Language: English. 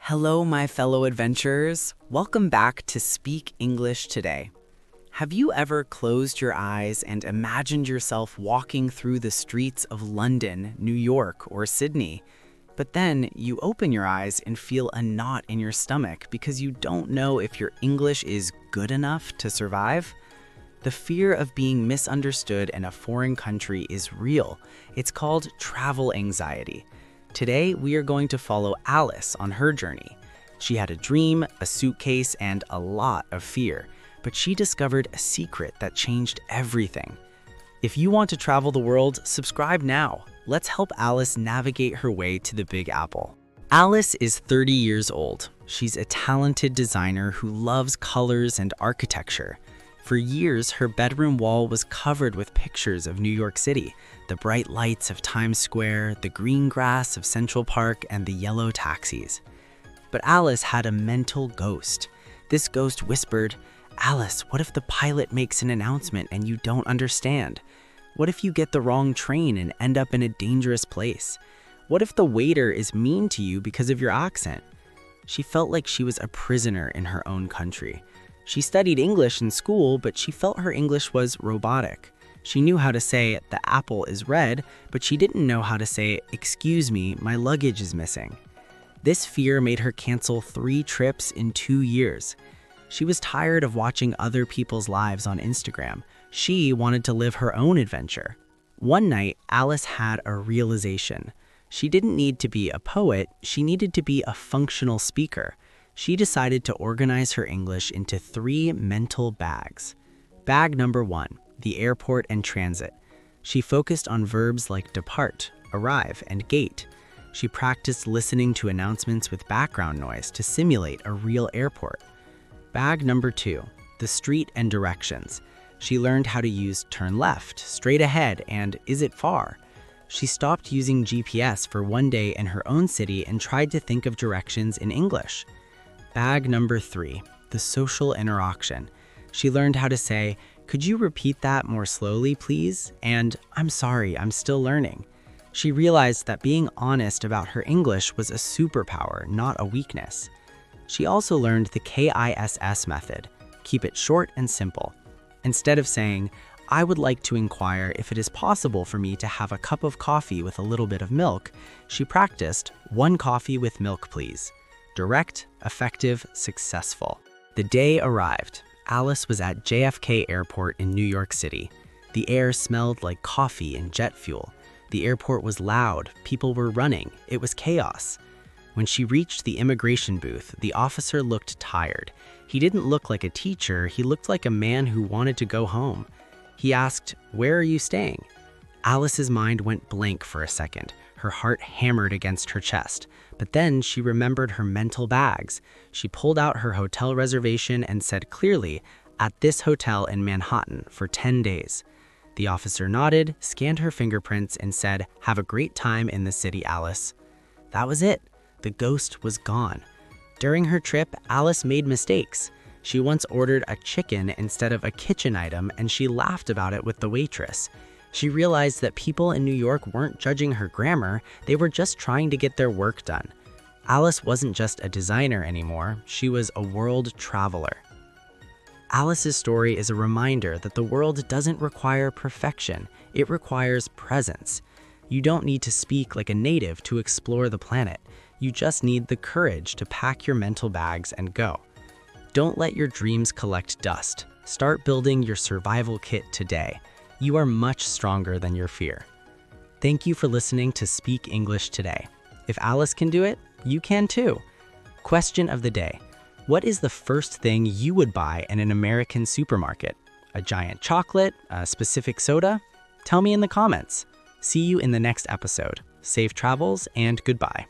Hello, my fellow adventurers. Welcome back to Speak English Today. Have you ever closed your eyes and imagined yourself walking through the streets of London, New York, or Sydney? But then you open your eyes and feel a knot in your stomach because you don't know if your English is good enough to survive? The fear of being misunderstood in a foreign country is real. It's called travel anxiety. Today, we are going to follow Alice on her journey. She had a dream, a suitcase, and a lot of fear, but she discovered a secret that changed everything. If you want to travel the world, subscribe now. Let's help Alice navigate her way to the Big Apple. Alice is 30 years old. She's a talented designer who loves colors and architecture. For years, her bedroom wall was covered with pictures of New York City, the bright lights of Times Square, the green grass of Central Park, and the yellow taxis. But Alice had a mental ghost. This ghost whispered, "Alice, what if the pilot makes an announcement and you don't understand? What if you get the wrong train and end up in a dangerous place? What if the waiter is mean to you because of your accent?" She felt like she was a prisoner in her own country. She studied English in school, but she felt her English was robotic. She knew how to say, "The apple is red," but she didn't know how to say, "Excuse me, my luggage is missing." This fear made her cancel 3 trips in 2 years. She was tired of watching other people's lives on Instagram. She wanted to live her own adventure. One night, Alice had a realization. She didn't need to be a poet, she needed to be a functional speaker. She decided to organize her English into 3 mental bags. Bag number 1, the airport and transit. She focused on verbs like depart, arrive, and gate. She practiced listening to announcements with background noise to simulate a real airport. Bag number 2, the street and directions. She learned how to use turn left, straight ahead, and is it far? She stopped using GPS for one day in her own city and tried to think of directions in English. Bag number 3, the social interaction. She learned how to say, "Could you repeat that more slowly, please?" And "I'm sorry, I'm still learning." She realized that being honest about her English was a superpower, not a weakness. She also learned the K.I.S.S method. Keep it short and simple. Instead of saying, "I would like to inquire if it is possible for me to have a cup of coffee with a little bit of milk," she practiced, "1 coffee with milk, please." Direct, effective, successful. The day arrived. Alice was at JFK Airport in New York City. The air smelled like coffee and jet fuel. The airport was loud, people were running, it was chaos. When she reached the immigration booth, the officer looked tired. He didn't look like a teacher, he looked like a man who wanted to go home. He asked, "Where are you staying?" Alice's mind went blank for a second. Her heart hammered against her chest. But then she remembered her mental bags. She pulled out her hotel reservation and said clearly, "At this hotel in Manhattan for 10 days. The officer nodded, scanned her fingerprints, and said, "Have a great time in the city, Alice." That was it. The ghost was gone. During her trip, Alice made mistakes. She once ordered a chicken instead of a kitchen item, and she laughed about it with the waitress. She realized that people in New York weren't judging her grammar, they were just trying to get their work done. Alice wasn't just a designer anymore, she was a world traveler. Alice's story is a reminder that the world doesn't require perfection, it requires presence. You don't need to speak like a native to explore the planet. You just need the courage to pack your mental bags and go. Don't let your dreams collect dust. Start building your survival kit today. You are much stronger than your fear. Thank you for listening to Speak English Today. If Alice can do it, you can too. Question of the day. What is the first thing you would buy in an American supermarket? A giant chocolate? A specific soda? Tell me in the comments. See you in the next episode. Safe travels and goodbye.